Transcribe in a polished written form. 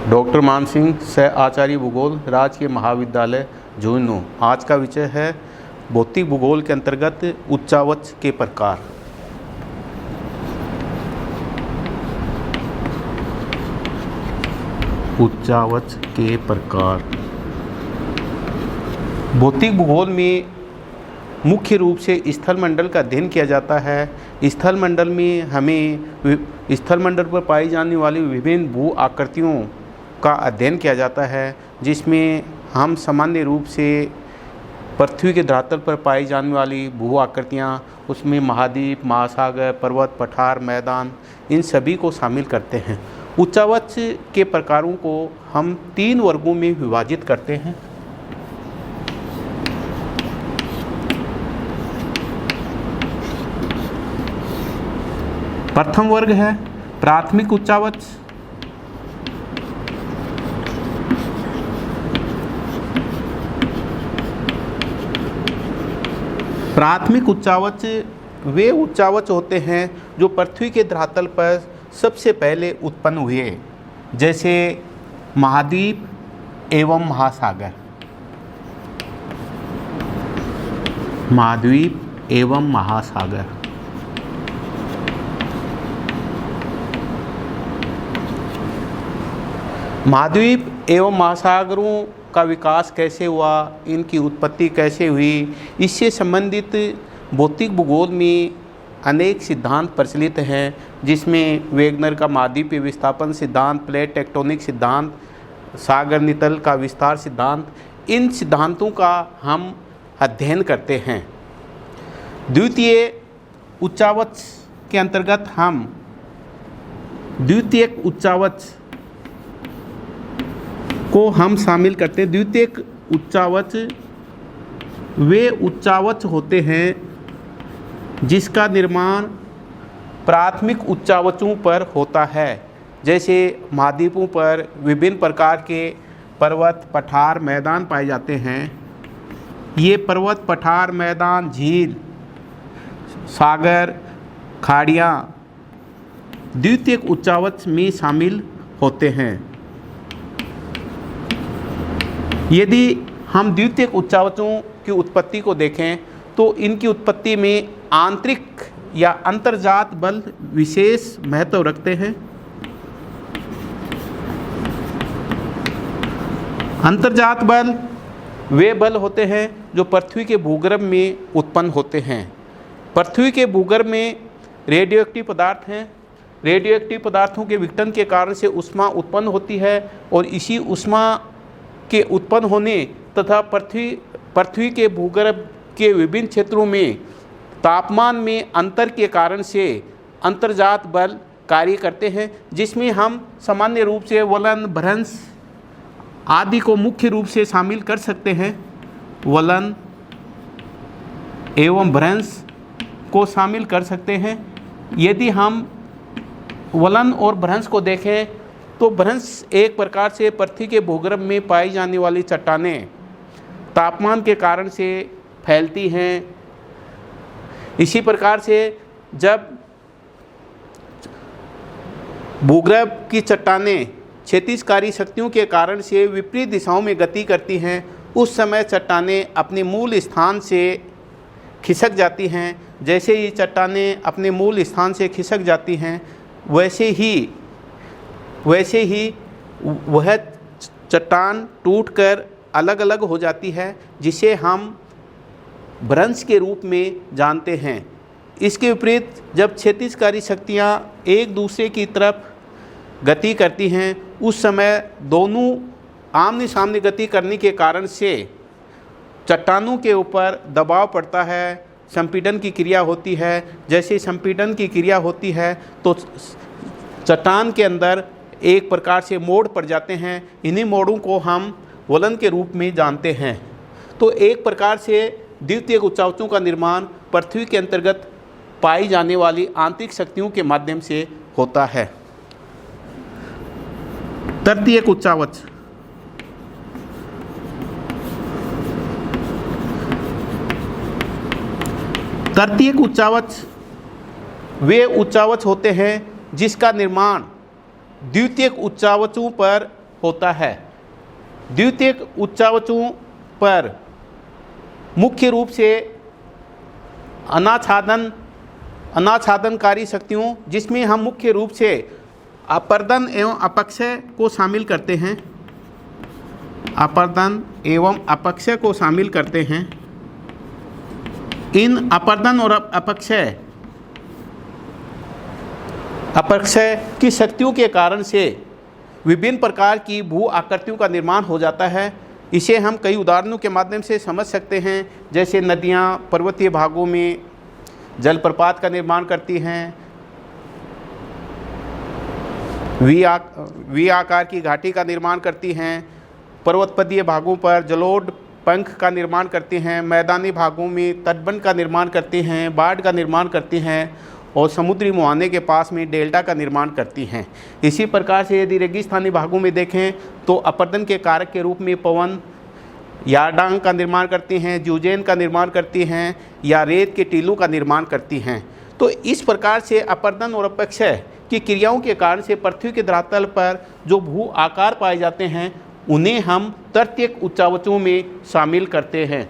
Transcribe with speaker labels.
Speaker 1: Doctor मान सिंह, सह आचार्य भूगोल, राजकीय महाविद्यालय झुंझुनू। आज का विषय है भौतिक भूगोल के अंतर्गत उच्चावच के प्रकार। उच्चावच के प्रकार भौतिक भूगोल में मुख्य रूप से स्थल मंडल का अध्ययन किया जाता है। स्थल मंडल में हमें स्थल मंडल पर पाई जाने वाली विभिन्न भू आकृतियों का अध्ययन किया जाता है, जिसमें हम सामान्य रूप से पृथ्वी के धरातल पर पाई जाने वाली भू आकृतियाँ, उसमें महाद्वीप, महासागर, पर्वत, पठार, मैदान, इन सभी को शामिल करते हैं। उच्चावच के प्रकारों को हम 3 वर्गों में विभाजित करते हैं। प्रथम वर्ग है प्राथमिक उच्चावच। प्राथमिक उच्चावच वे उच्चावच होते हैं जो पृथ्वी के धरातल पर सबसे पहले उत्पन्न हुए, जैसे महाद्वीप एवं महासागर। महाद्वीप एवं महासागर। महाद्वीप एवं महासागरों का विकास कैसे हुआ, इनकी उत्पत्ति कैसे हुई, इससे संबंधित भौतिक भूगोल में अनेक सिद्धांत प्रचलित हैं, जिसमें वेगनर का महाद्वीपीय विस्थापन सिद्धांत, प्लेट टेक्टोनिक सिद्धांत, सागर नितल का विस्तार सिद्धांत, इन सिद्धांतों का हम अध्ययन करते हैं। द्वितीय उच्चावच के अंतर्गत हम द्वितीयक उच्चावच को हम शामिल करते हैं। द्वितीयक उच्चावच वे उच्चावच होते हैं जिसका निर्माण प्राथमिक उच्चावचों पर होता है, जैसे महाद्वीपों पर विभिन्न प्रकार के पर्वत, पठार, मैदान पाए जाते हैं। ये पर्वत, पठार, मैदान, झील, सागर, खाड़ियाँ द्वितीयक उच्चावच में शामिल होते हैं। यदि हम द्वितीयक उच्चावचों की उत्पत्ति को देखें तो इनकी उत्पत्ति में आंतरिक या अंतर्जात बल विशेष महत्व रखते हैं। अंतर्जात बल वे बल होते हैं जो पृथ्वी के भूगर्भ में उत्पन्न होते हैं। पृथ्वी के भूगर्भ में रेडियोएक्टिव पदार्थ हैं। रेडियोएक्टिव पदार्थों के विघटन के कारण से ऊष्मा उत्पन्न होती है और इसी ऊष्मा के उत्पन्न होने तथा पृथ्वी के भूगर्भ के विभिन्न क्षेत्रों में तापमान में अंतर के कारण से अंतर्जात बल कार्य करते हैं, जिसमें हम सामान्य रूप से वलन, भ्रंश आदि को मुख्य रूप से शामिल कर सकते हैं। वलन एवं भ्रंश को शामिल कर सकते हैं। यदि हम वलन और भ्रंश को देखें तो भ्रंश एक प्रकार से पृथ्वी के भूगर्भ में पाई जाने वाली चट्टानें तापमान के कारण से फैलती हैं। इसी प्रकार से जब भूगर्भ की चट्टानें क्षैतिजकारी शक्तियों के कारण से विपरीत दिशाओं में गति करती हैं, उस समय चट्टानें अपने मूल स्थान से खिसक जाती हैं। जैसे ही चट्टानें अपने मूल स्थान से खिसक जाती हैं, वैसे ही वह चट्टान टूटकर अलग अलग हो जाती है, जिसे हम भ्रंश के रूप में जानते हैं। इसके विपरीत जब क्षैतिजकारी शक्तियाँ एक दूसरे की तरफ गति करती हैं, उस समय दोनों आमने सामने गति करने के कारण से चट्टानों के ऊपर दबाव पड़ता है, संपीड़न की क्रिया होती है। जैसे संपीड़न की क्रिया होती है तो चट्टान के अंदर एक प्रकार से मोड़ पड़ जाते हैं। इन्हीं मोड़ों को हम वलन के रूप में जानते हैं। तो एक प्रकार से द्वितीयक उच्चावचों का निर्माण पृथ्वी के अंतर्गत पाई जाने वाली आंतरिक शक्तियों के माध्यम से होता है। तृतीयक उच्चावच तृतीयक उच्चावच वे उच्चावच होते हैं जिसका निर्माण द्वितीयक उच्चावचों पर होता है। द्वितीयक उच्चावचों पर मुख्य रूप से अनाच्छादनकारी शक्तियों, जिसमें हम मुख्य रूप से अपर्दन एवं अपक्षय को शामिल करते हैं, अपर्दन एवं अपक्षय को शामिल करते हैं। इन अपर्दन और अपक्षय की शक्तियों के कारण से विभिन्न प्रकार की भू आकृतियों का निर्माण हो जाता है। इसे हम कई उदाहरणों के माध्यम से समझ सकते हैं, जैसे नदियाँ पर्वतीय भागों में जलप्रपात का निर्माण करती हैं, वी आकार की घाटी का निर्माण करती हैं, पर्वतपदीय भागों पर जलोढ़ पंख का निर्माण करती हैं, मैदानी भागों में तटबंध का निर्माण करती हैं, बाढ़ का निर्माण करती हैं और समुद्री मुहाने के पास में डेल्टा का निर्माण करती हैं। इसी प्रकार से यदि रेगिस्तानी भागों में देखें तो अपर्दन के कारक के रूप में पवन यारडांग का निर्माण करती हैं, ज्यूजेन का निर्माण करती हैं या रेत के टीलों का निर्माण करती हैं। तो इस प्रकार से अपर्दन और अपक्षय की क्रियाओं के कारण से पृथ्वी के धरातल पर जो भू आकार पाए जाते हैं उन्हें हम तृतीयक उच्चावचों में शामिल करते हैं।